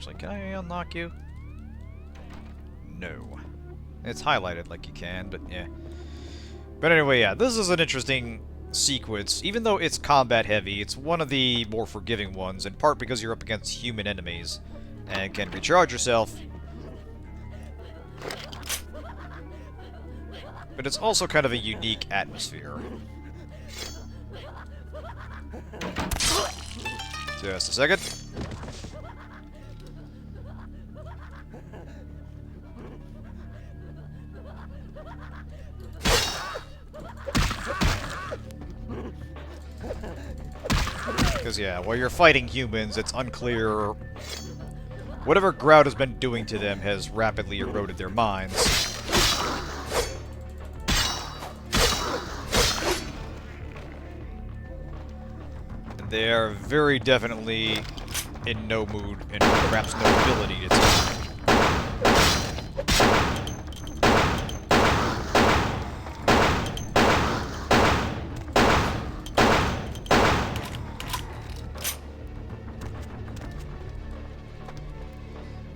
actually. Can I unlock you? No. It's highlighted like you can, but yeah. But anyway, yeah, this is an interesting sequence. Even though it's combat heavy, it's one of the more forgiving ones, in part because you're up against human enemies and can recharge yourself. But it's also kind of a unique atmosphere. Just a second. Because, yeah, while you're fighting humans, it's unclear. Whatever Grout has been doing to them has rapidly eroded their minds. And they are very definitely in no mood and perhaps no ability to talk.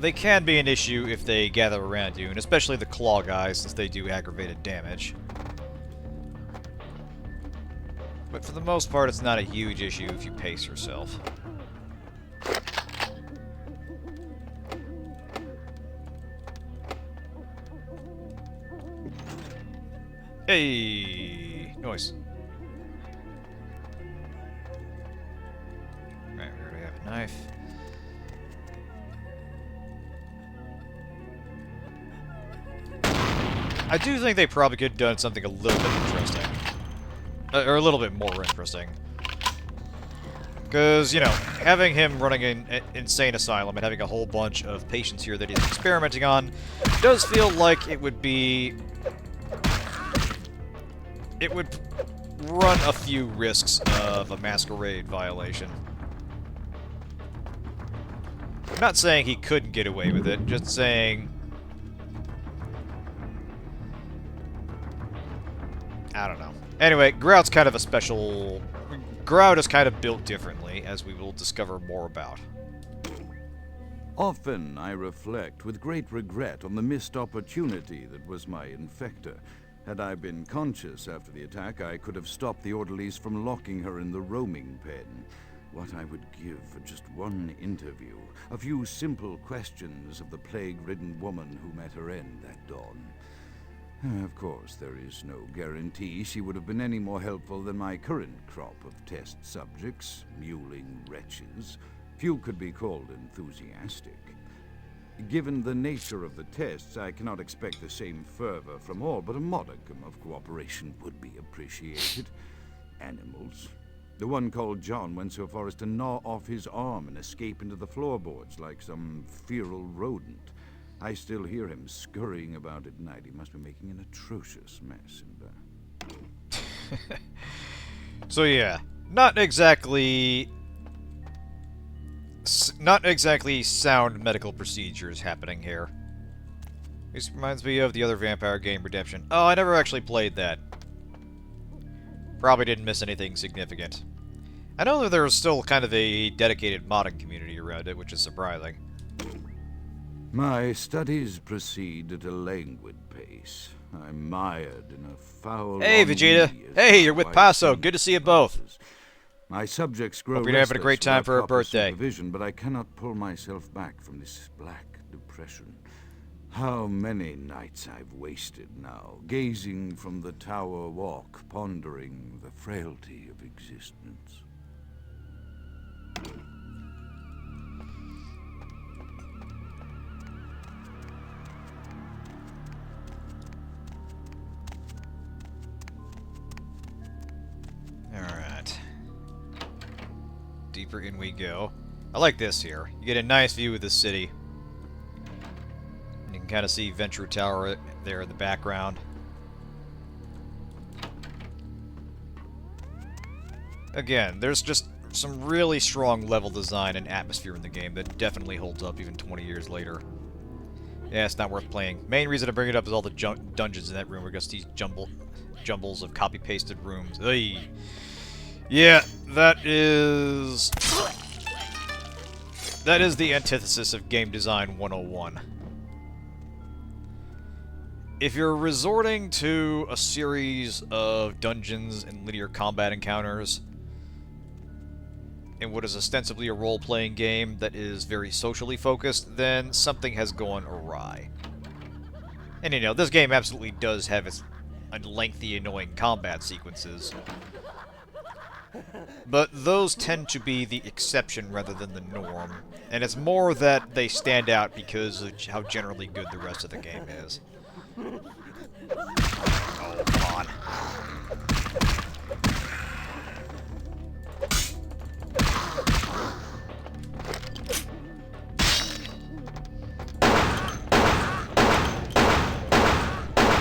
They can be an issue if they gather around you, and especially the claw guys, since they do aggravated damage. But for the most part, it's not a huge issue if you pace yourself. Hey! Noise. Right, we already have a knife. I do think they probably could have done something a little bit interesting. Or a little bit more interesting. Because, you know, having him running an insane asylum and having a whole bunch of patients here that he's experimenting on does feel like it would be... It would run a few risks of a masquerade violation. I'm not saying he couldn't get away with it, just saying... I don't know. Anyway, Grout's kind of a special... Grout is kind of built differently, as we will discover more about. Often I reflect with great regret on the missed opportunity that was my infector. Had I been conscious after the attack, I could have stopped the orderlies from locking her in the roaming pen. What I would give for just one interview, a few simple questions of the plague-ridden woman who met her end that dawn. Of course, there is no guarantee she would have been any more helpful than my current crop of test subjects, mewling wretches. Few could be called enthusiastic. Given the nature of the tests, I cannot expect the same fervor from all, but a modicum of cooperation would be appreciated. Animals. The one called John went so far as to gnaw off his arm and escape into the floorboards like some feral rodent. I still hear him scurrying about at night. He must be making an atrocious mess. So yeah, not exactly sound medical procedures happening here. This reminds me of the other vampire game, Redemption. Oh, I never actually played that. Probably didn't miss anything significant. I know that there's still kind of a dedicated modding community around it, which is surprising. My studies proceed at a languid pace. I'm mired in a foul... Hey, Vegeta! Hey, you're with Paso. Good to see you both. My subjects grow Hope you're having a great time for her birthday. But I cannot pull myself back from this black depression. How many nights I've wasted now, gazing from the tower walk, pondering the frailty of existence. Alright. Deeper in we go. I like this here. You get a nice view of the city. You can kind of see Venture Tower there in the background. Again, there's just some really strong level design and atmosphere in the game that definitely holds up even 20 years later. Yeah, it's not worth playing. Main reason to bring it up is all the dungeons in that room are just these jumbles of copy-pasted rooms. Ugh. Yeah, that is... That is the antithesis of game design 101. If you're resorting to a series of dungeons and linear combat encounters in what is ostensibly a role-playing game that is very socially focused, then something has gone awry. And you know, this game absolutely does have its lengthy, annoying combat sequences, but those tend to be the exception rather than the norm, and it's more that they stand out because of how generally good the rest of the game is. Oh, come on.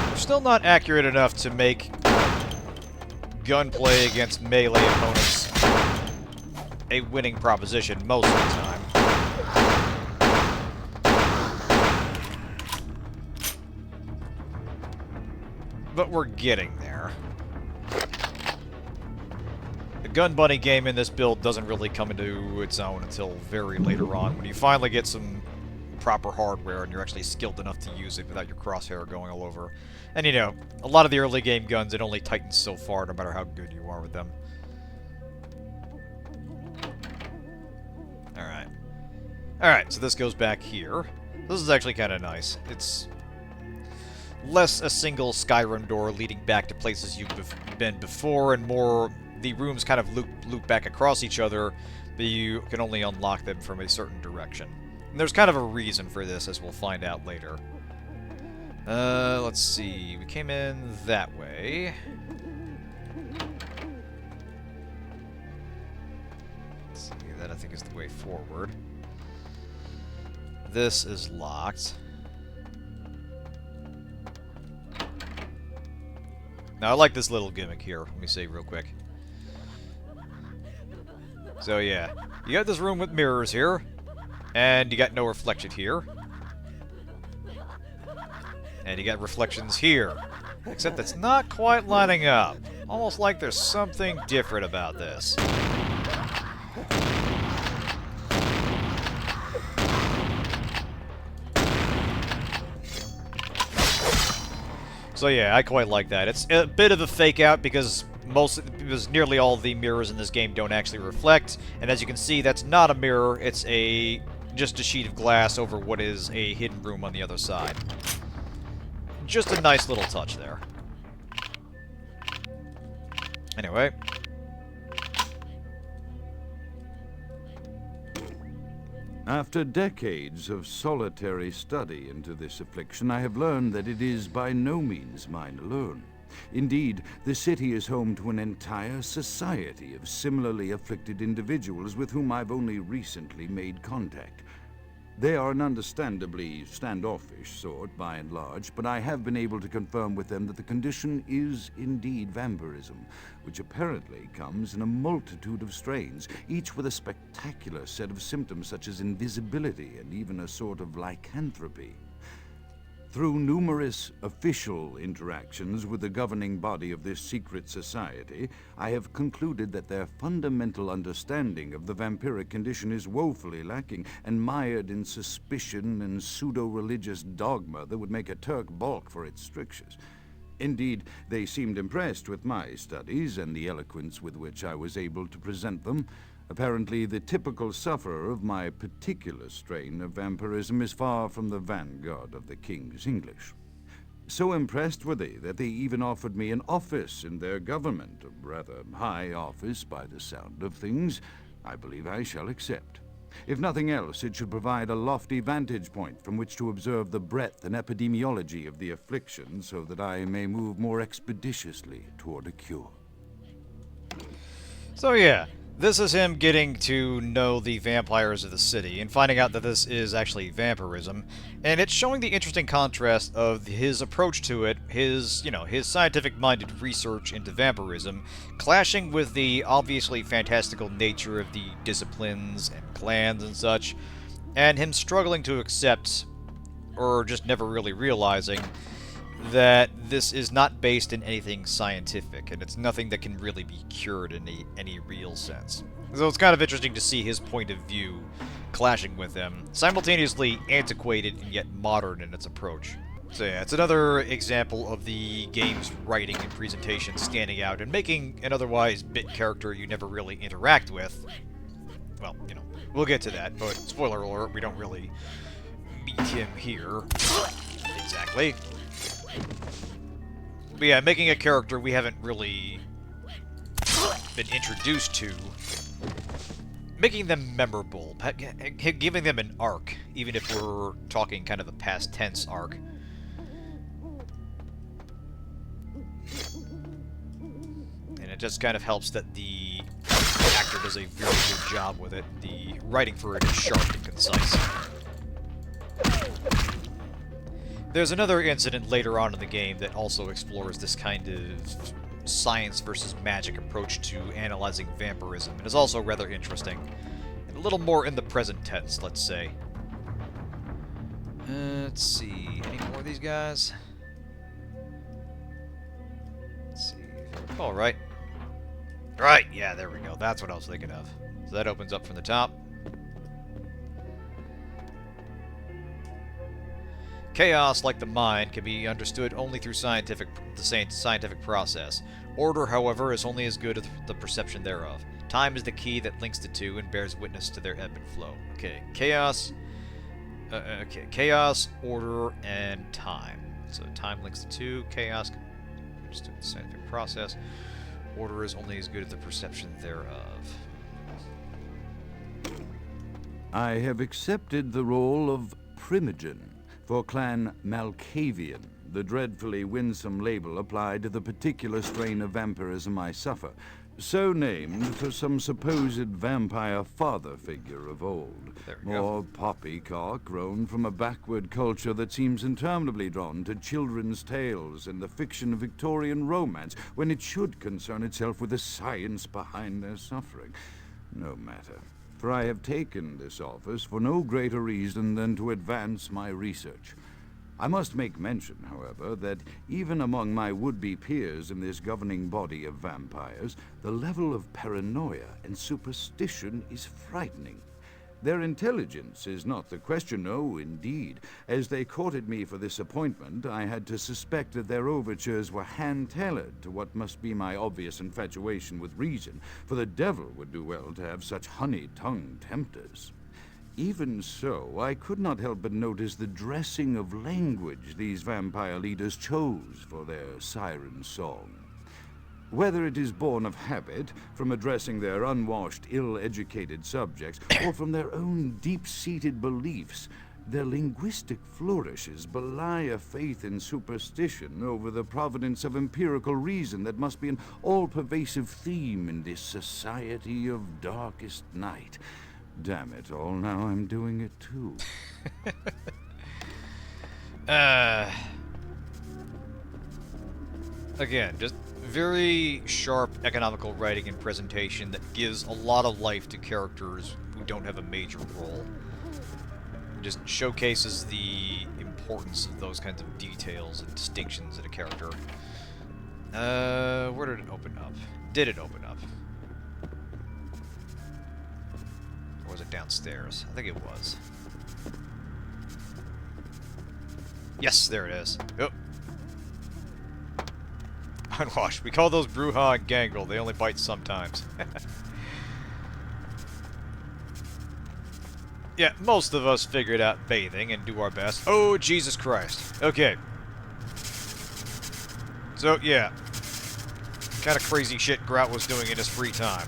They're still not accurate enough to make gunplay against melee opponents a winning proposition most of the time. But we're getting there. The gun bunny game in this build doesn't really come into its own until very later on, when you finally get some proper hardware and you're actually skilled enough to use it without your crosshair going all over. And you know, a lot of the early game guns, it only tightens so far no matter how good you are with them. Alright. Alright, so this goes back here. This is actually kind of nice. It's less a single Skyrim door leading back to places you've been before, and more the rooms kind of loop back across each other, but you can only unlock them from a certain direction. And there's kind of a reason for this, as we'll find out later. Let's see. We came in that way. Let's see, that I think is the way forward. This is locked. Now, I like this little gimmick here. Let me say real quick. So, yeah. You got this room with mirrors here. And you got no reflection here. And you got reflections here. Except it's not quite lining up. Almost like there's something different about this. So yeah, I quite like that. It's a bit of a fake out because nearly all the mirrors in this game don't actually reflect, and as you can see, that's not a mirror. It's just a sheet of glass over what is a hidden room on the other side. Just a nice little touch there. Anyway. After decades of solitary study into this affliction, I have learned that it is by no means mine alone. Indeed, the city is home to an entire society of similarly afflicted individuals with whom I've only recently made contact. They are an understandably standoffish sort, by and large, but I have been able to confirm with them that the condition is indeed vampirism, which apparently comes in a multitude of strains, each with a spectacular set of symptoms such as invisibility and even a sort of lycanthropy. Through numerous official interactions with the governing body of this secret society, I have concluded that their fundamental understanding of the vampiric condition is woefully lacking and mired in suspicion and pseudo-religious dogma that would make a Turk balk for its strictures. Indeed, they seemed impressed with my studies and the eloquence with which I was able to present them. Apparently, the typical sufferer of my particular strain of vampirism is far from the vanguard of the King's English. So impressed were they that they even offered me an office in their government, a rather high office by the sound of things. I believe I shall accept. If nothing else, it should provide a lofty vantage point from which to observe the breadth and epidemiology of the affliction so that I may move more expeditiously toward a cure. So yeah. This is him getting to know the vampires of the city and finding out that this is actually vampirism, and it's showing the interesting contrast of his approach to it, his scientific-minded research into vampirism, clashing with the obviously fantastical nature of the disciplines and clans and such, and him struggling to accept, or just never really realizing, that this is not based in anything scientific, and it's nothing that can really be cured in any real sense. So it's kind of interesting to see his point of view clashing with them, simultaneously antiquated and yet modern in its approach. So yeah, it's another example of the game's writing and presentation standing out and making an otherwise bit character you never really interact with. Well, you know, we'll get to that, but spoiler alert, we don't really meet him here. Exactly. But yeah, making a character we haven't really been introduced to, making them memorable, giving them an arc, even if we're talking kind of a past tense arc. And it just kind of helps that the actor does a very good job with it. The writing for it is sharp and concise. There's another incident later on in the game that also explores this kind of science versus magic approach to analyzing vampirism, and is also rather interesting. And a little more in the present tense, let's say. Let's see, any more of these guys? Let's see. Alright. Right, yeah, there we go. That's what I was thinking of. So that opens up from the top. Chaos, like the mind, can be understood only through the scientific process. Order, however, is only as good as the perception thereof. Time is the key that links the two and bears witness to their ebb and flow. Okay, chaos. Chaos, order, and time. So time links the two. Chaos can be understood the scientific process. Order is only as good as the perception thereof. I have accepted the role of Primogen for Clan Malkavian, the dreadfully winsome label applied to the particular strain of vampirism I suffer, so named for some supposed vampire father figure of old. More poppycock grown from a backward culture that seems interminably drawn to children's tales and the fiction of Victorian romance, when it should concern itself with the science behind their suffering. No matter. For I have taken this office for no greater reason than to advance my research. I must make mention, however, that even among my would-be peers in this governing body of vampires, the level of paranoia and superstition is frightening. Their intelligence is not the question, no, indeed. As they courted me for this appointment, I had to suspect that their overtures were hand-tailored to what must be my obvious infatuation with reason, for the devil would do well to have such honey-tongued tempters. Even so, I could not help but notice the dressing of language these vampire leaders chose for their siren song. Whether it is born of habit, from addressing their unwashed, ill-educated subjects, or from their own deep-seated beliefs, their linguistic flourishes belie a faith in superstition over the providence of empirical reason that must be an all-pervasive theme in this society of darkest night. Damn it all, now I'm doing it too. Again, just very sharp economical writing and presentation that gives a lot of life to characters who don't have a major role. Just showcases the importance of those kinds of details and distinctions in a character. Where did it open up? Did it open up? Or was it downstairs? I think it was. Yes, there it is. Oh. Unwashed. We call those Bruja and Gangrel. They only bite sometimes. Yeah, most of us figured out bathing and do our best. Oh, Jesus Christ. Okay. So, yeah. Kind of crazy shit Grout was doing in his free time.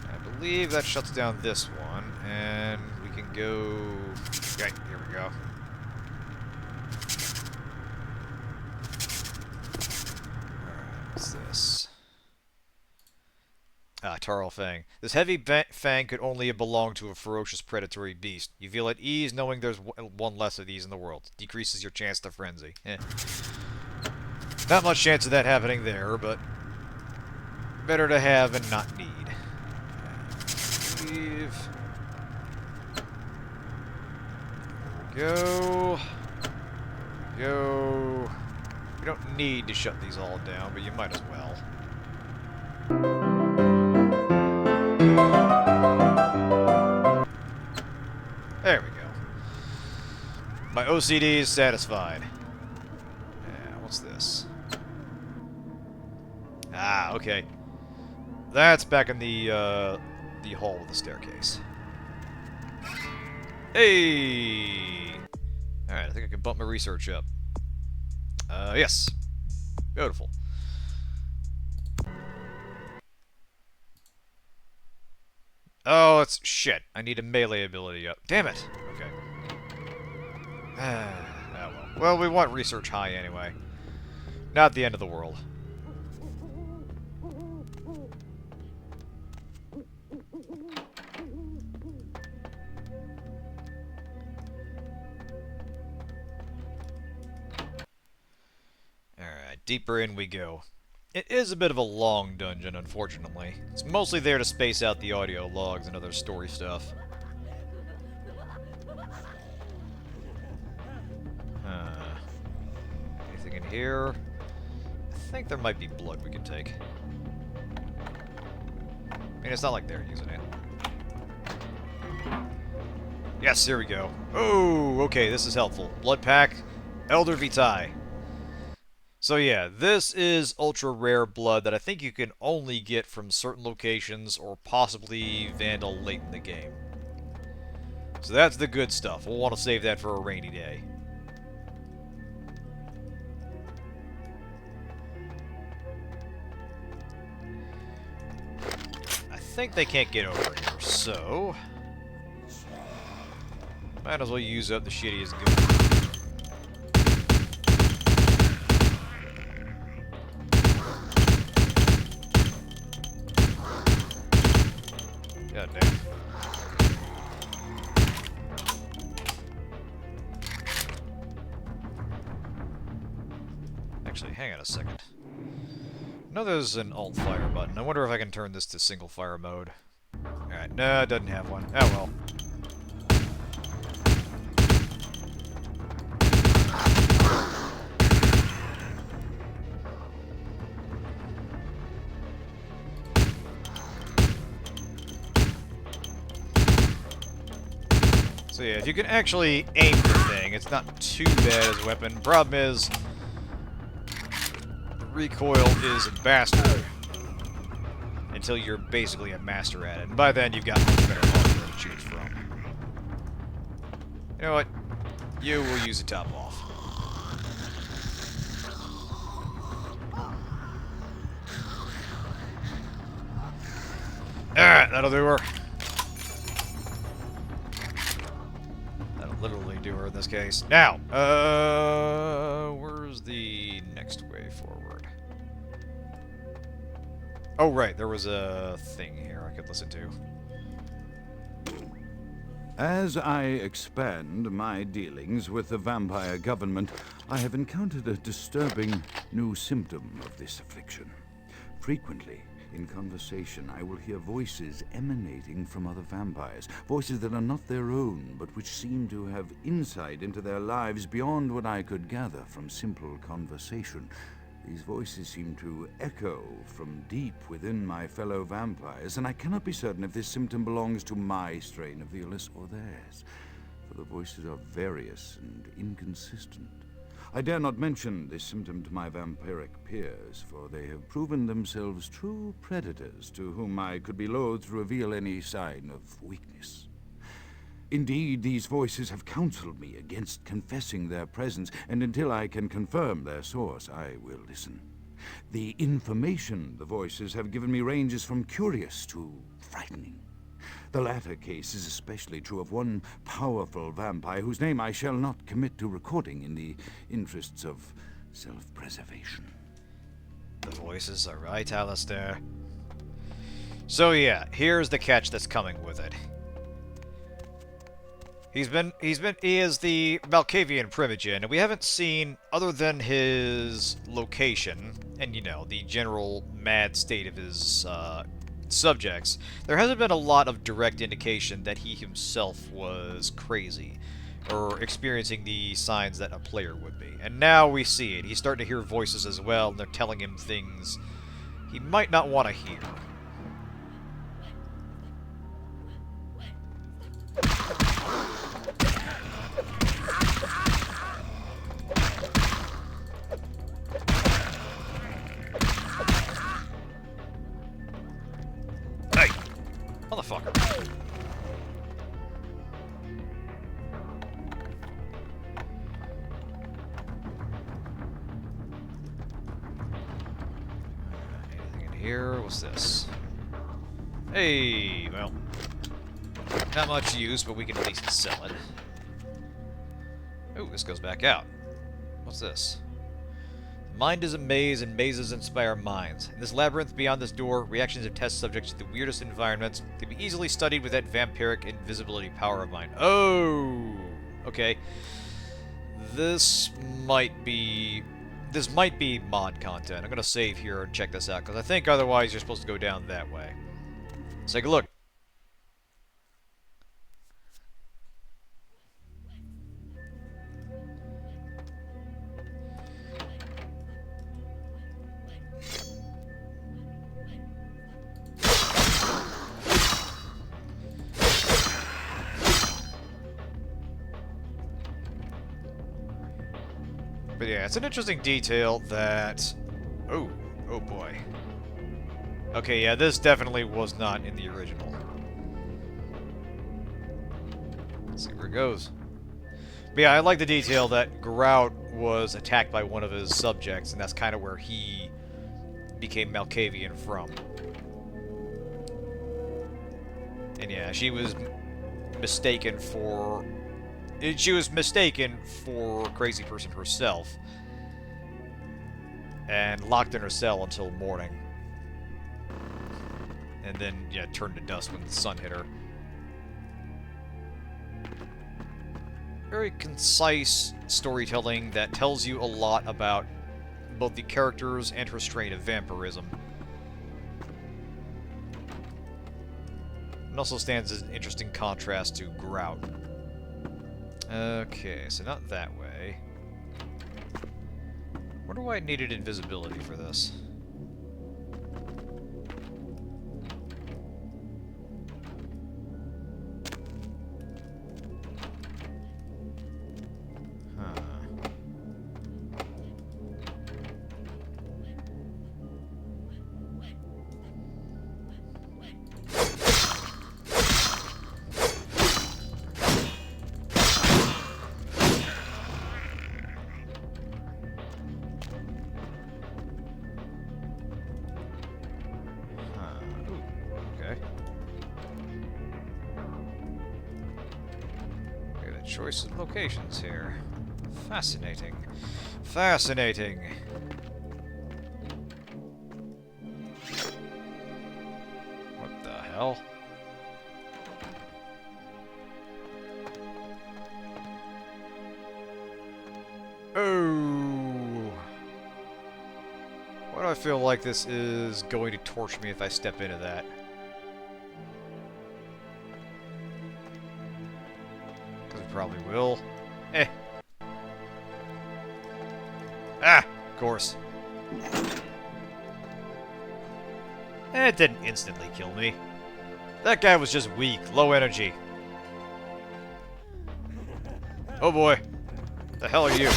I believe that shuts down this one, and we can go... Okay, here we go. What's this? Ah, Tarl Fang. This heavy fang could only have belonged to a ferocious predatory beast. You feel at ease knowing there's one less of these in the world. Decreases your chance to frenzy. Not much chance of that happening there, but better to have and not need. Leave. Go. Go. We don't need to shut these all down, but you might as well. There we go. My OCD is satisfied. Yeah, what's this? Ah, okay. That's back in the hall with the staircase. Hey! Alright, I think I can bump my research up. Yes. Beautiful. Oh, it's... shit. I need a melee ability up. Damn it! Okay. Oh, well. Well, we want research high anyway. Not the end of the world. Alright, deeper in we go. It is a bit of a long dungeon, unfortunately. It's mostly there to space out the audio logs and other story stuff. Anything in here? I think there might be blood we can take. I mean, it's not like they're using it. Yes, here we go. Oh, okay, this is helpful. Blood pack, Elder Vitae. So yeah, this is ultra rare blood that I think you can only get from certain locations or possibly Vandal late in the game. So that's the good stuff. We'll want to save that for a rainy day. I think they can't get over here, so... might as well use up the shittiest goo. God damn. Actually, hang on a second. I know there's an alt fire button. I wonder if I can turn this to single fire mode. Alright, no, it doesn't have one. Oh well. So yeah, if you can actually aim the thing, it's not too bad as a weapon. Problem is, the recoil is a bastard until you're basically a master at it. And by then, you've got much better hardware to choose from. You know what? You will use the top off. Alright, that'll do her. Literally do her in this case. Now, where's the next way forward? Oh, right, there was a thing here I could listen to. As I expand my dealings with the vampire government, I have encountered a disturbing new symptom of this affliction. Frequently, in conversation, I will hear voices emanating from other vampires, voices that are not their own, but which seem to have insight into their lives beyond what I could gather from simple conversation. These voices seem to echo from deep within my fellow vampires, and I cannot be certain if this symptom belongs to my strain of the illness or theirs, for the voices are various and inconsistent. I dare not mention this symptom to my vampiric peers, for they have proven themselves true predators to whom I could be loath to reveal any sign of weakness. Indeed, these voices have counseled me against confessing their presence, and until I can confirm their source, I will listen. The information the voices have given me ranges from curious to frightening. The latter case is especially true of one powerful vampire whose name I shall not commit to recording in the interests of self-preservation. The voices are right, Alistair. So yeah, here's the catch that's coming with it. He is the Malkavian Primogen, and we haven't seen, other than his location, and you know, the general mad state of his, subjects, there hasn't been a lot of direct indication that he himself was crazy, or experiencing the signs that a player would be. And now we see it. He's starting to hear voices as well, and they're telling him things he might not want to hear. Motherfucker. Anything in here? What's this? Hey, well, not much use, but we can at least sell it. Ooh, this goes back out. What's this? Mind is a maze, and mazes inspire minds. In this labyrinth beyond this door, reactions of test subjects to the weirdest environments can be easily studied with that vampiric invisibility power of mine. Oh! Okay. This might be mod content. I'm gonna save here and check this out, because I think otherwise you're supposed to go down that way. Let's take a look. But yeah, it's an interesting detail that... Oh boy. Okay, yeah, this definitely was not in the original. Let's see where it goes. But yeah, I like the detail that Grout was attacked by one of his subjects, and that's kind of where he became Malkavian from. And yeah, she was mistaken for a crazy person herself, and locked in her cell until morning. And then, yeah, turned to dust when the sun hit her. Very concise storytelling that tells you a lot about both the characters and her strain of vampirism. And also stands as an interesting contrast to Grout. Okay, so not that way. Wonder why I needed invisibility for this. Choice of locations here. Fascinating. Fascinating. What the hell? Oh. Why do I feel like this is going to torture me if I step into that? Probably will. Ah! Of course. It didn't instantly kill me. That guy was just weak, low energy. Oh boy. The hell are you?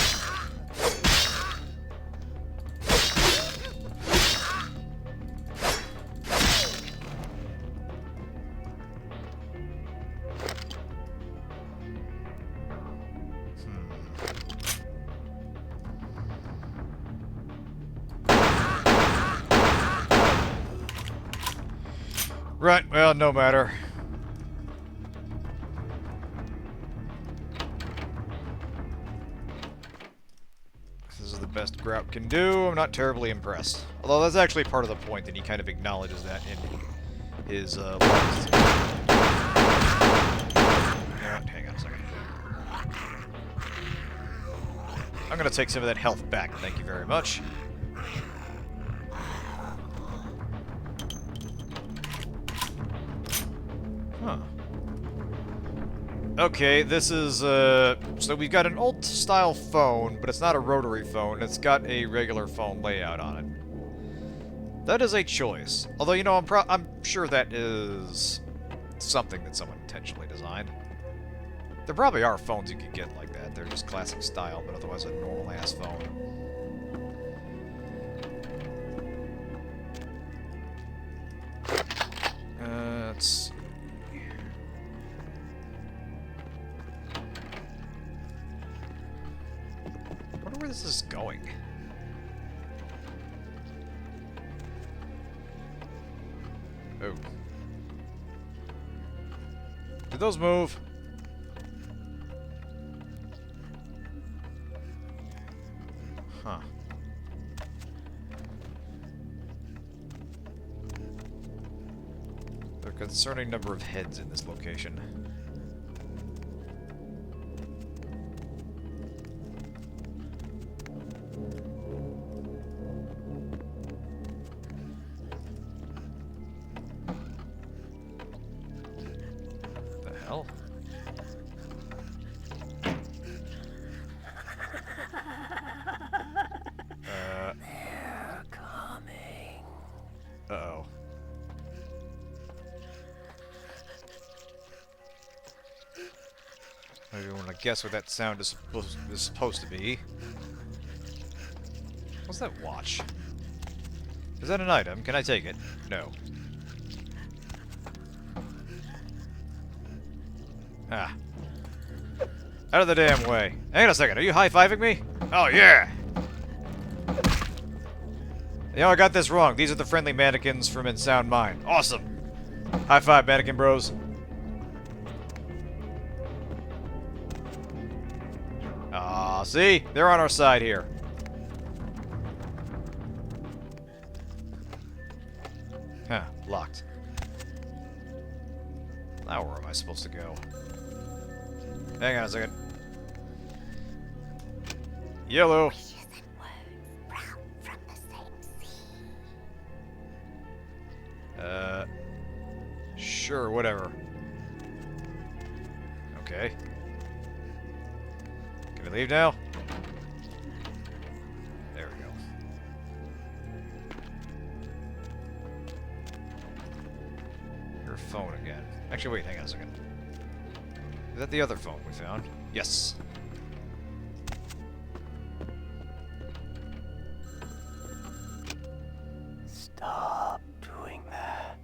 Right, well, no matter. This is the best Grout can do. I'm not terribly impressed. Although that's actually part of the point, that he kind of acknowledges that in his last... Yeah, hang on a second. I'm gonna take some of that health back, thank you very much. Huh. Okay, this is, so we've got an old-style phone, but it's not a rotary phone. It's got a regular phone layout on it. That is a choice. Although, you know, I'm sure that is something that someone intentionally designed. There probably are phones you could get like that. They're just classic style, but otherwise a normal-ass phone. Let's is this going? Oh. Did those move? Huh. There are a concerning number of heads in this location. The hell? They're coming. Uh-oh. I don't want to guess what that sound is supposed to be. What's that watch? Is that an item? Can I take it? No. Ah. Out of the damn way. Hang on a second, are you high-fiving me? Oh, yeah! You know, I got this wrong. These are the friendly mannequins from In Sound Mind. Awesome! High five, mannequin bros. Ah, see? They're on our side here. Huh, locked. Now where am I supposed to go? Hang on a second. Yellow. Sure, whatever. Okay. Can we leave now? There we go. Your phone again. Actually, wait, hang on a second. Is that the other phone we found? Yes. Stop doing that.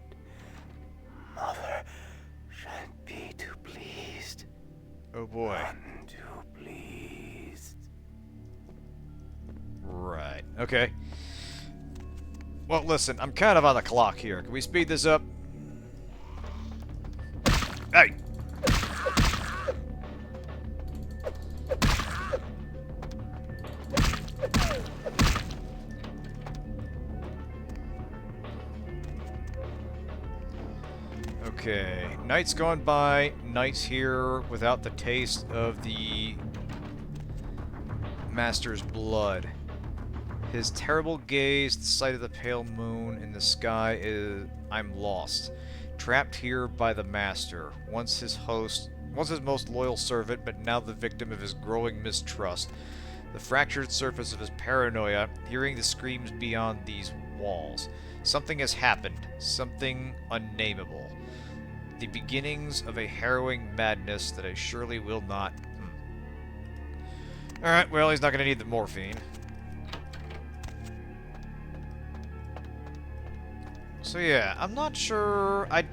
Mother shan't be too pleased. Oh boy. None too pleased. Right. Okay. Well, listen, I'm kind of on the clock here. Can we speed this up? Hey! Okay, night's gone by, night's here without the taste of the Master's blood. His terrible gaze, the sight of the pale moon in the sky is... I'm lost. Trapped here by the Master, once his most loyal servant, but now the victim of his growing mistrust. The fractured surface of his paranoia, hearing the screams beyond these walls. Something has happened, something unnameable. The beginnings of a harrowing madness that I surely will not... Alright, well, he's not going to need the morphine. So yeah, I'm not sure... I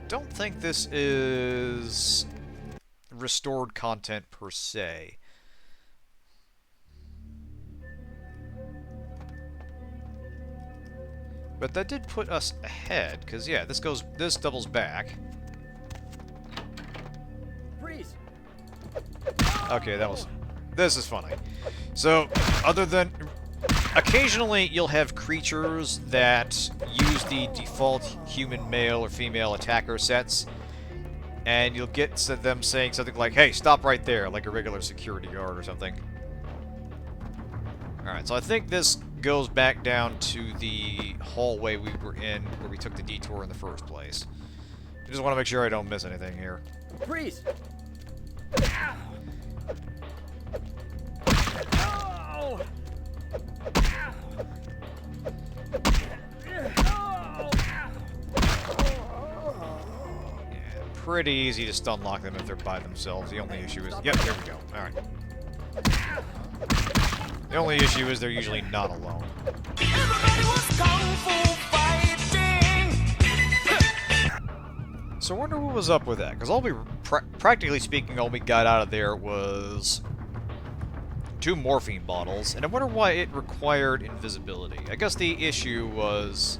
don't think this is restored content per se. But that did put us ahead, because yeah, this doubles back. Freeze! Okay, this is funny. So, other than... Occasionally, you'll have creatures that use the default human male or female attacker sets, and you'll get to them saying something like, hey, stop right there, like a regular security guard or something. Alright, so I think this goes back down to the hallway we were in, where we took the detour in the first place. I just want to make sure I don't miss anything here. Freeze! Pretty easy to stun lock them if they're by themselves. The only issue is... Yep, there we go. Alright. The only issue is they're usually not alone. So I wonder what was up with that, because practically speaking, all we got out of there was 2 morphine bottles, and I wonder why it required invisibility. I guess the issue was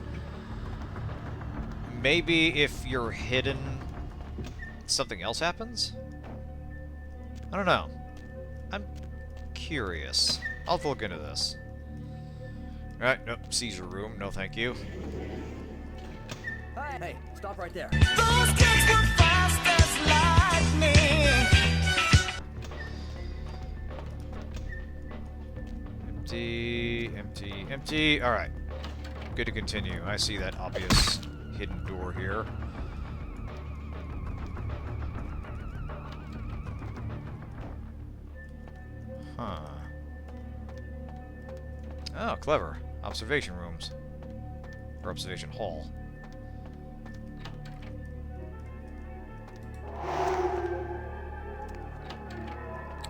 maybe if you're hidden, something else happens? I don't know. I'm curious. I'll have to look into this. Alright, nope, seizure room, no thank you. Hey, stop right there. Those kids were fast as lightning. Empty, empty, empty. Alright. Good to continue. I see that obvious hidden door here. Huh. Oh, clever. Observation rooms. Or observation hall.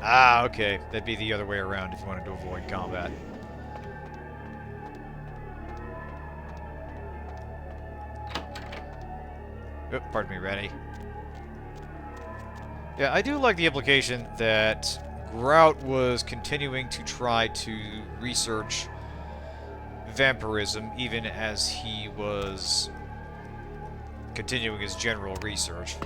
Ah, okay. That'd be the other way around if you wanted to avoid combat. Oh, pardon me, Rennie. Yeah, I do like the implication that Grout was continuing to try to research vampirism even as he was continuing his general research.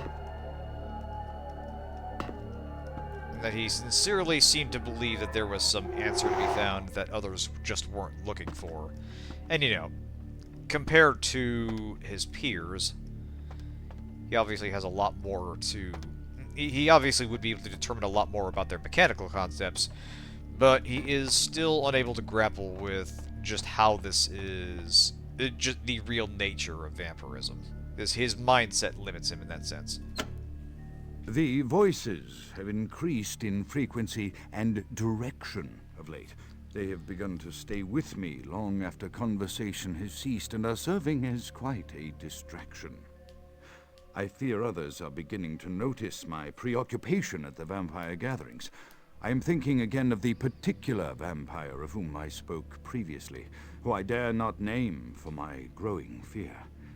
That he sincerely seemed to believe that there was some answer to be found that others just weren't looking for. And, you know, compared to his peers, he obviously has a lot more to... He obviously would be able to determine a lot more about their mechanical concepts, but he is still unable to grapple with just how this is... just the real nature of vampirism. His mindset limits him in that sense. The voices have increased in frequency and direction of late. They have begun to stay with me long after conversation has ceased and are serving as quite a distraction. I fear others are beginning to notice my preoccupation at the vampire gatherings. I am thinking again of the particular vampire of whom I spoke previously, who I dare not name for my growing fear.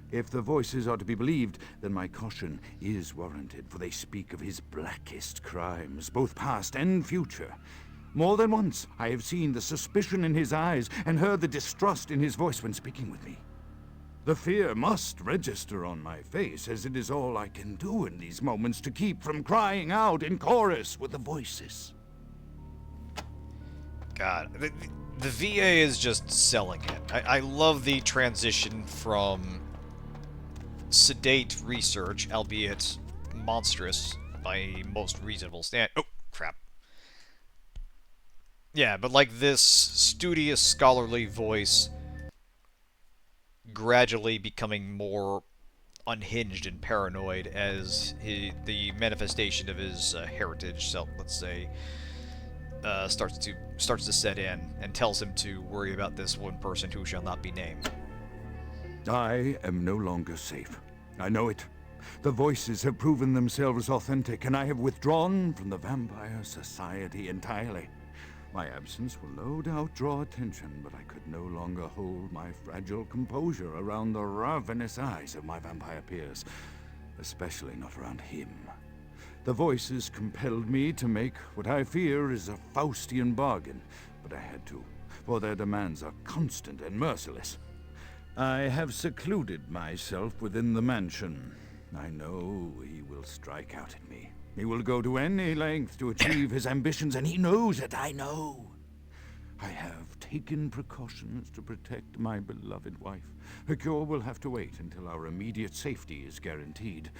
If the voices are to be believed, then my caution is warranted, for they speak of his blackest crimes, both past and future. More than once, I have seen the suspicion in his eyes and heard the distrust in his voice when speaking with me. The fear must register on my face, as it is all I can do in these moments to keep from crying out in chorus with the voices. God, the VA is just selling it. I love the transition from sedate research, albeit monstrous by most reasonable stand. Oh, crap. Yeah, but like this studious, scholarly voice gradually becoming more unhinged and paranoid as the manifestation of his heritage, so let's say, starts to set in and tells him to worry about this one person who shall not be named. I am no longer safe. I know it. The voices have proven themselves authentic, and I have withdrawn from the Vampire Society entirely. My absence will no doubt draw attention, but I could no longer hold my fragile composure around the ravenous eyes of my vampire peers, especially not around him. The voices compelled me to make what I fear is a Faustian bargain, but I had to, for their demands are constant and merciless. I have secluded myself within the mansion. I know he will strike out at me. He will go to any length to achieve his ambitions, and he knows it, I know. I have taken precautions to protect my beloved wife. Her cure will have to wait until our immediate safety is guaranteed.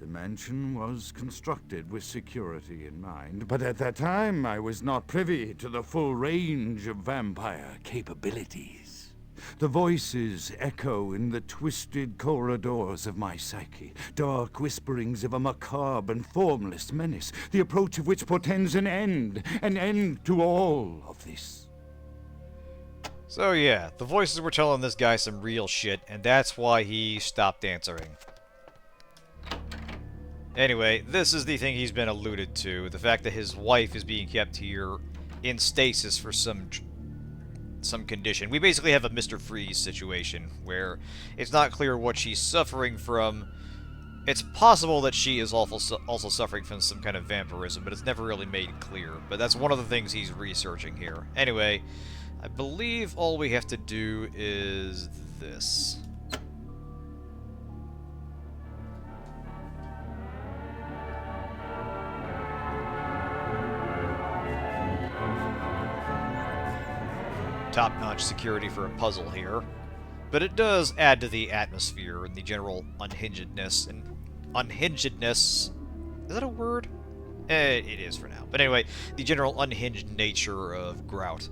The mansion was constructed with security in mind, but at that time I was not privy to the full range of vampire capabilities. The voices echo in the twisted corridors of my psyche, dark whisperings of a macabre and formless menace, the approach of which portends an end to all of this. So yeah, the voices were telling this guy some real shit, and that's why he stopped answering. Anyway, this is the thing he's been alluded to, the fact that his wife is being kept here in stasis for some condition. We basically have a Mr. Freeze situation, where it's not clear what she's suffering from, It's possible that she is also suffering from some kind of vampirism, but it's never really made clear. But that's one of the things he's researching here. Anyway, I believe all we have to do is this. Top-notch security for a puzzle here. But it does add to the atmosphere and the general unhingedness. Is that a word? It is for now. But anyway, the general unhinged nature of Grout.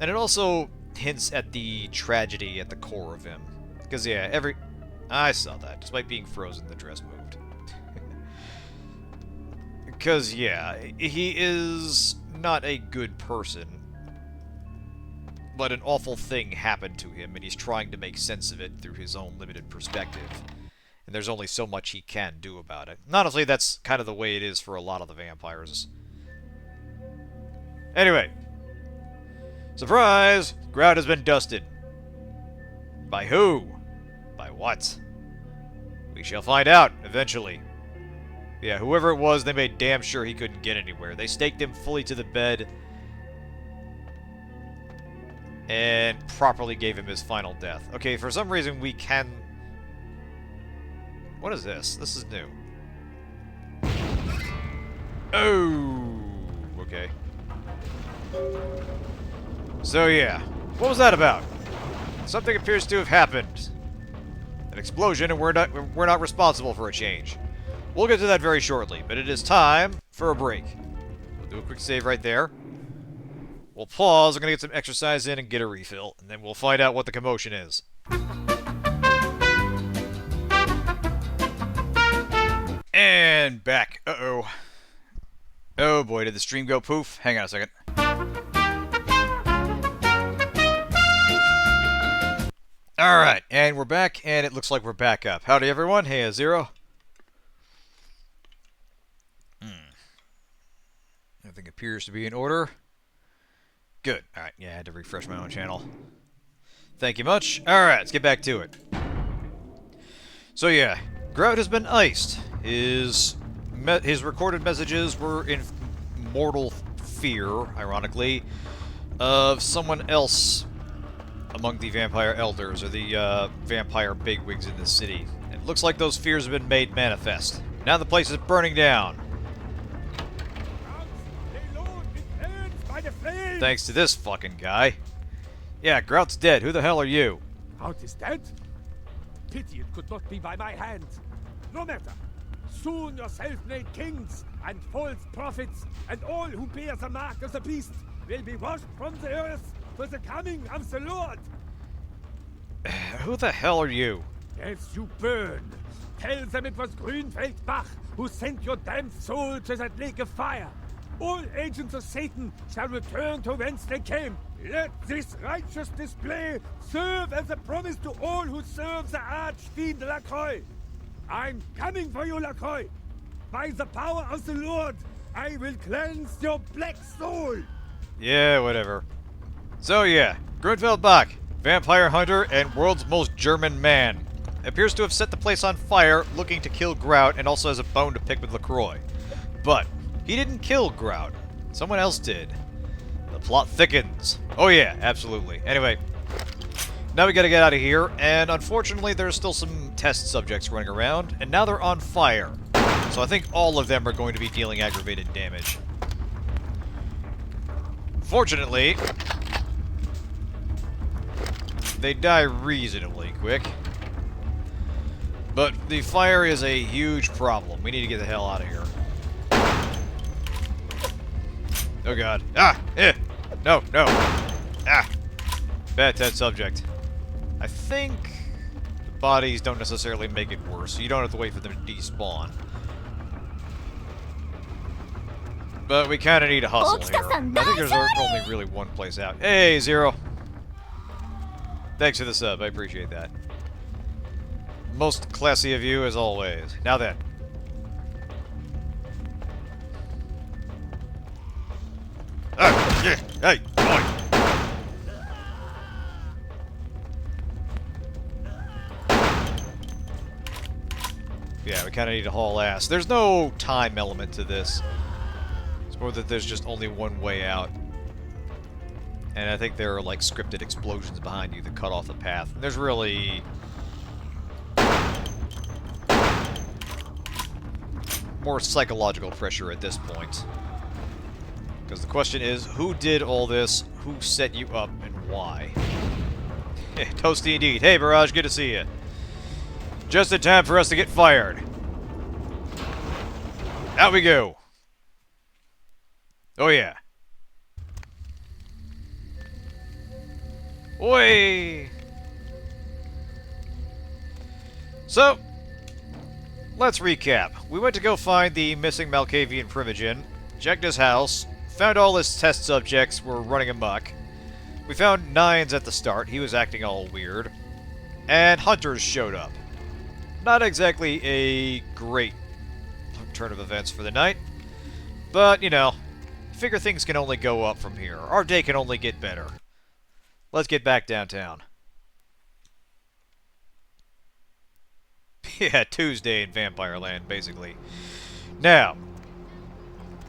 And it also hints at the tragedy at the core of him. Because, yeah, I saw that. Despite being frozen, the dress moved. Because, yeah, he is not a good person. But an awful thing happened to him, and he's trying to make sense of it through his own limited perspective. And there's only so much he can do about it. And honestly, that's kind of the way it is for a lot of the vampires. Anyway. Surprise! Grout has been dusted. By who? By what? We shall find out, eventually. Yeah, whoever it was, they made damn sure he couldn't get anywhere. They staked him fully to the bed and properly gave him his final death. Okay, for some reason we can... What is this? This is new. Oh, okay. So yeah, what was that about? Something appears to have happened. An explosion, and we're not responsible for a change. We'll get to that very shortly, but it is time for a break. We'll do a quick save right there. We'll pause, we're gonna get some exercise in and get a refill, and then we'll find out what the commotion is. And back. Uh-oh. Oh boy, did the stream go poof? Hang on a second. Alright, and we're back, and it looks like we're back up. Howdy everyone, hey Zero. Everything appears to be in order. Good. Alright, yeah, I had to refresh my own channel. Thank you much. Alright, let's get back to it. So yeah, Grout has been iced. His recorded messages were in mortal fear, ironically, of someone else among the vampire elders, or the vampire bigwigs in the city. It looks like those fears have been made manifest. Now the place is burning down. Thanks to this fucking guy. Yeah, Grout's dead. Who the hell are you? Grout is dead? Pity it could not be by my hand. No matter. Soon your self-made kings and false prophets and all who bear the mark of the beast will be washed from the earth for the coming of the Lord. Who the hell are you? As you burn, tell them it was Grünfeldbach who sent your damned soul to that lake of fire. All agents of Satan shall return to whence they came. Let this righteous display serve as a promise to all who serve the Archfiend Lacroix. I'm coming for you, Lacroix. By the power of the Lord, I will cleanse your black soul. Yeah, whatever. So yeah, Grunfeldbach, vampire hunter and world's most German man. Appears to have set the place on fire, looking to kill Grout, and also has a bone to pick with Lacroix. But he didn't kill Grout. Someone else did. The plot thickens. Oh yeah, absolutely. Anyway, now we gotta get out of here, and unfortunately there's still some test subjects running around, and now they're on fire. So I think all of them are going to be dealing aggravated damage. Fortunately, they die reasonably quick. But the fire is a huge problem. We need to get the hell out of here. Oh god. Ah! Eh! No, no! Ah! Bad test subject. I think the bodies don't necessarily make it worse, so you don't have to wait for them to despawn. But we kind of need a hustle here. I think there's only really one place out. Hey, Zero! Thanks for the sub, I appreciate that. Most classy of you, as always. Now then. Ah, yeah, hey, boy! Yeah, we kind of need to haul ass. There's no time element to this. It's more that there's just only one way out. And I think there are, like, scripted explosions behind you that cut off the path. And there's really... more psychological pressure at this point. Because the question is, who did all this, who set you up, and why? Toasty indeed. Hey, Barrage, good to see you. Just in time for us to get fired. Out we go. Oh, yeah. Oi! So, let's recap. We went to go find the missing Malkavian Primogen, checked his house, found all his test subjects were running amok. We found Nines at the start, he was acting all weird. And Hunters showed up. Not exactly a great turn of events for the night, but, you know, figure things can only go up from here. Our day can only get better. Let's get back downtown. Yeah, Tuesday in Vampire Land, basically. Now,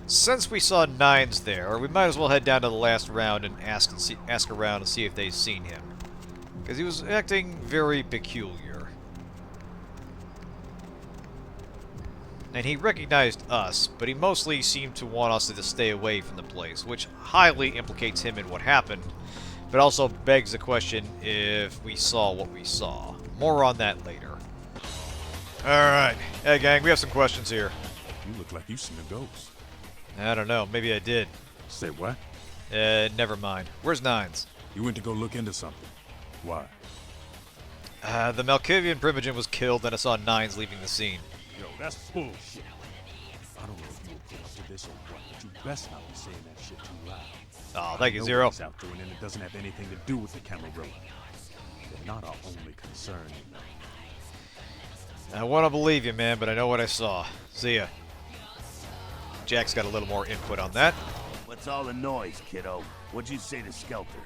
since we saw Nines there, we might as well head down to the last round and ask around and see if they've seen him. Because he was acting very peculiar. And he recognized us, but he mostly seemed to want us to stay away from the place, which highly implicates him in what happened, but also begs the question if we saw what we saw. More on that later. Alright. Hey, gang, we have some questions here. You look like you seen a ghost. I don't know. Maybe I did. Say what? Never mind. Where's Nines? You went to go look into something. Why? The Malkavian Primogen was killed, and I saw Nines leaving the scene. Yo, that's bullshit. I don't know if you will put up to this or what, but you best not be saying that shit too loud. Oh, thank you, I know Zero. what he's out doing, and it doesn't have anything to do with the Camarilla. They're not our only concern, you know. I want to believe you, man, but I know what I saw. See ya. Jack's got a little more input on that. What's all the noise, kiddo? What'd you say to Skelter?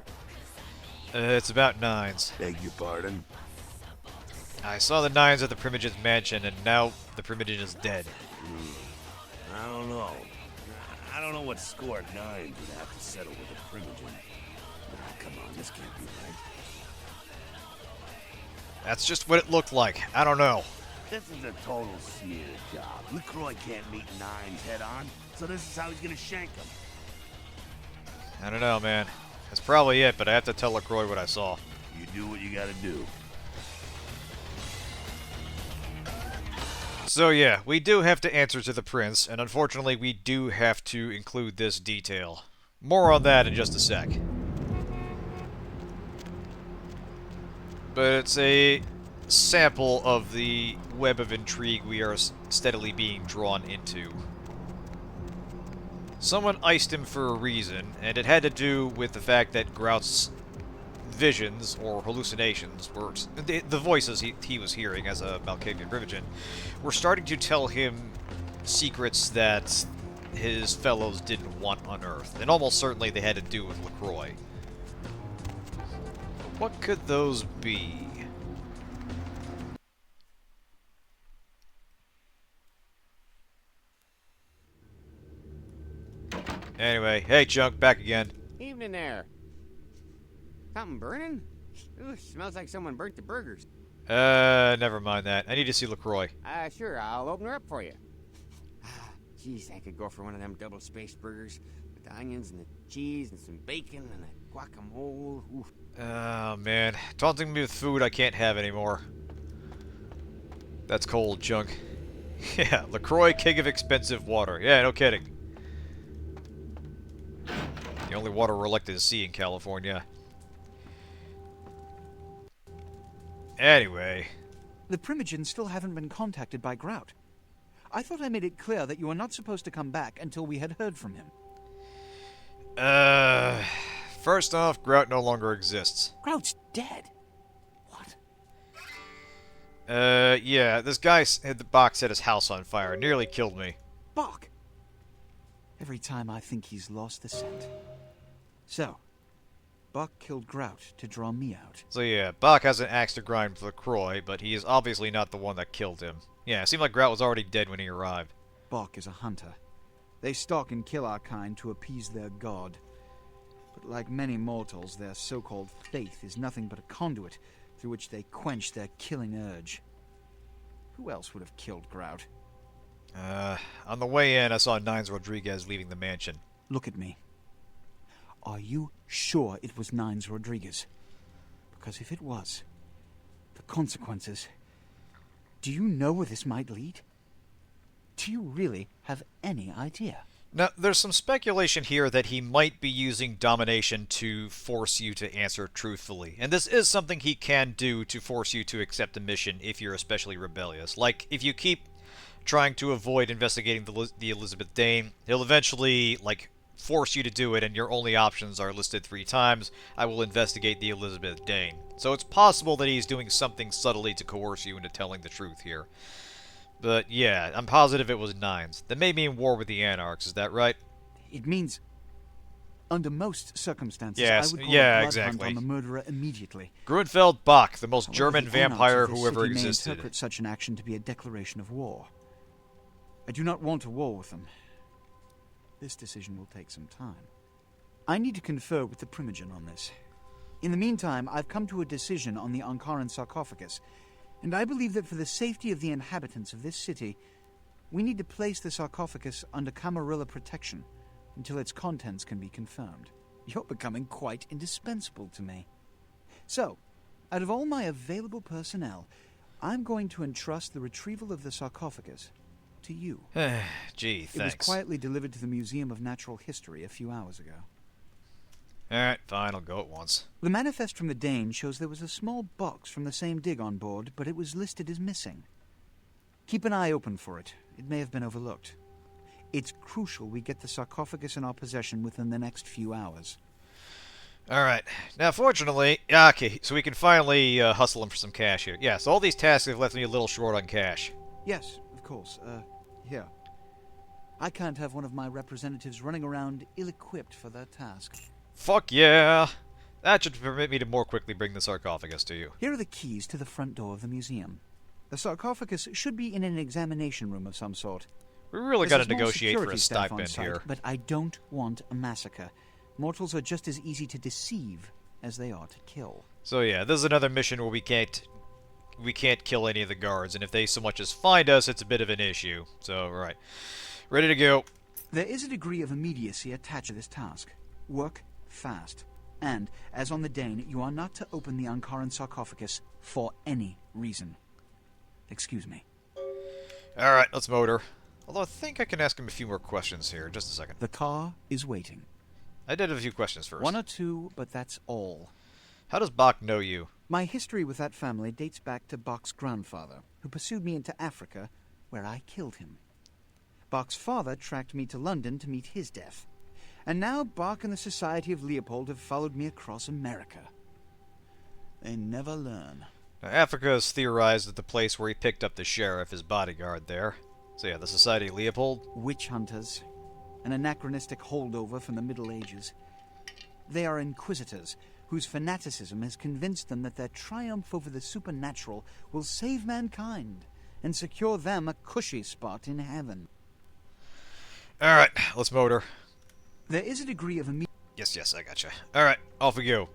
It's about Nines. Beg your pardon? I saw the Nines at the Primogen's mansion, and now the Primogen is dead. I don't know. I don't know what score Nines would have to settle with a Primogen. Come on, this can't be right. That's just what it looked like. I don't know. This is a total smear job. LaCroix can't meet Nines head on, so this is how he's gonna shank him. I don't know, man. That's probably it, but I have to tell LaCroix what I saw. You do what you gotta do. So yeah, we do have to answer to the Prince, and unfortunately we do have to include this detail. More on that in just a sec. But it's a sample of the web of intrigue we are steadily being drawn into. Someone iced him for a reason, and it had to do with the fact that Grout's visions, or hallucinations, were the voices he was hearing as a Malkavian Primogen, were starting to tell him secrets that his fellows didn't want unearthed, and almost certainly they had to do with LaCroix. What could those be? Anyway, hey Chunk, back again. Evening there. Something burning? Ooh, smells like someone burnt the burgers. Never mind that. I need to see LaCroix. Sure, I'll open her up for you. Jeez, I could go for one of them double-spaced burgers with the onions and the cheese and some bacon and a guacamole. Ooh. Oh, man. Taunting me with food I can't have anymore. That's cold, Chunk. Yeah, LaCroix, king of expensive water. Yeah, no kidding. The only water we're elected to see in California. Anyway. The Primogens still haven't been contacted by Grout. I thought I made it clear that you were not supposed to come back until we had heard from him. First off, Grout no longer exists. Grout's dead. What? Yeah, this guy had the box set his house on fire. Nearly killed me. Bach! Every time I think he's lost the scent. So, Bach killed Grout to draw me out. So yeah, Bach has an axe to grind with LaCroix, but he is obviously not the one that killed him. Yeah, it seemed like Grout was already dead when he arrived. Bok is a hunter. They stalk and kill our kind to appease their god. But like many mortals, their so-called faith is nothing but a conduit through which they quench their killing urge. Who else would have killed Grout? On the way in, I saw Nines Rodriguez leaving the mansion. Look at me. Are you sure it was Nines Rodriguez? Because if it was, the consequences... Do you know where this might lead? Do you really have any idea? Now, there's some speculation here that he might be using domination to force you to answer truthfully. And this is something he can do to force you to accept a mission if you're especially rebellious. Like, if you keep trying to avoid investigating the Elizabeth Dane, he'll eventually, like, force you to do it, and your only options are listed 3 times. I will investigate the Elizabeth Dane. So it's possible that he's doing something subtly to coerce you into telling the truth here. But yeah, I'm positive it was Nines. That made me in war with the Anarchs, is that right? It means, under most circumstances, Yes, I would call yeah, a blood exactly. hunt on the murderer immediately. Grunfeld Bach, the most However, German the vampire Anarchs of who this ever city may existed. interpret such an action to be a declaration of war. I do not want a war with them. This decision will take some time. I need to confer with the Primogen on this. In the meantime, I've come to a decision on the Ankaran sarcophagus, and I believe that for the safety of the inhabitants of this city, we need to place the sarcophagus under Camarilla protection until its contents can be confirmed. You're becoming quite indispensable to me. So, out of all my available personnel, I'm going to entrust the retrieval of the sarcophagus to you. Gee, It was thanks. quietly delivered to the Museum of Natural History a few hours ago. Alright, fine, I'll go at once. The manifest from the Dane shows there was a small box from the same dig on board, but it was listed as missing. Keep an eye open for it. It may have been overlooked. It's crucial we get the sarcophagus in our possession within the next few hours. Alright, now fortunately, okay, so we can finally hustle him for some cash here. Yeah, so all these tasks have left me a little short on cash. Yes, of course. Here. I can't have one of my representatives running around ill-equipped for that task. Fuck yeah! That should permit me to more quickly bring the sarcophagus to you. Here are the keys to the front door of the museum. The sarcophagus should be in an examination room of some sort. We really There's gotta small negotiate for security a staff on stipend site, here. But I don't want a massacre. Mortals are just as easy to deceive as they are to kill. So yeah, this is another mission where we can't kill any of the guards, and if they so much as find us, it's a bit of an issue. So, right. Ready to go. There is a degree of immediacy attached to this task. Work fast. And, as on the Dane, you are not to open the Ankaran sarcophagus for any reason. Excuse me. Alright, let's motor. Although I think I can ask him a few more questions here. Just a second. The car is waiting. I did have a few questions first. 1 or 2, but that's all. How does Bach know you? My history with that family dates back to Bach's grandfather, who pursued me into Africa, where I killed him. Bach's father tracked me to London to meet his death. And now Bach and the Society of Leopold have followed me across America. They never learn. Now, Africa is theorized that the place where he picked up the sheriff, his bodyguard there. So yeah, the Society of Leopold. Witch hunters. An anachronistic holdover from the Middle Ages. They are inquisitors, whose fanaticism has convinced them that their triumph over the supernatural will save mankind and secure them a cushy spot in heaven. Alright, let's motor. There is a degree of Yes, I gotcha. Alright, off we go.